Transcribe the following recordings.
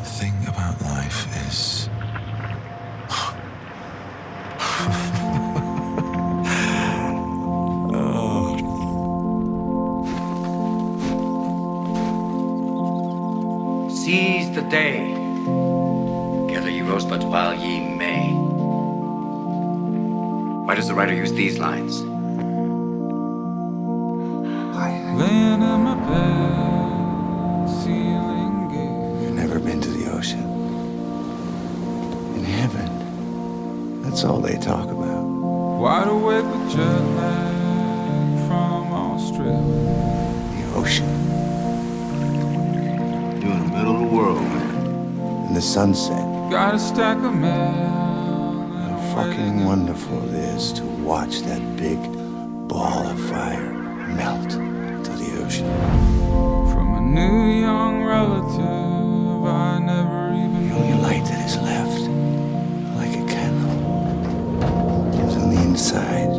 thing about life is... Seize the day. Gather ye rosebuds while ye may. Why does the writer use these lines? Laying in my bed, feeling good. You've never been to the ocean. In heaven, that's all they talk about. Wide awake with jet lag from Australia. The ocean. You're in the middle of the world, man. And the sunset. Got a stack of mail. How fucking wonderful it is to watch that big ball of fire melt to the ocean. From a new young relative I never even The only light that is left, like a candle, is on the inside.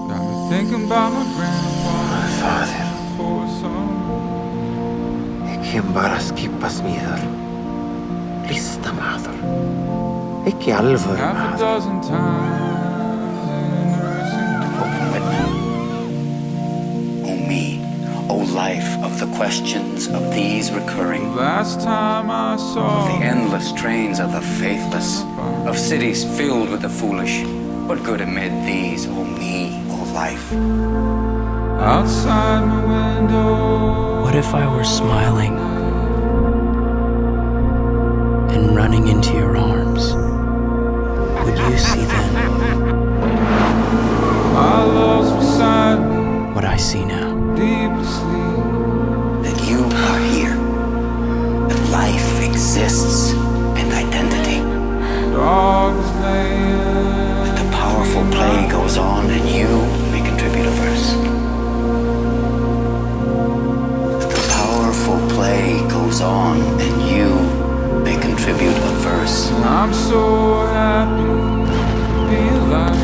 got me thinking about my grandpa. My father. For some Ikke bara skippas miður. Lista maður. Ikke alvöru half a maður. dozen times in a nursing home. O me, O life of the questions of these recurring, Last time I saw the endless trains of the faithless, of cities filled with the foolish. What good amid these, O me, O life? outside my window. What if I were smiling and running into your arms? Would you see then My love's beside me, what I see now? deep asleep. That you are here, that life exists, and identity. Dogs laying. That the powerful play goes on, and you may contribute a verse. That the powerful play goes on, and you may contribute a verse. I'm so happy to be alive.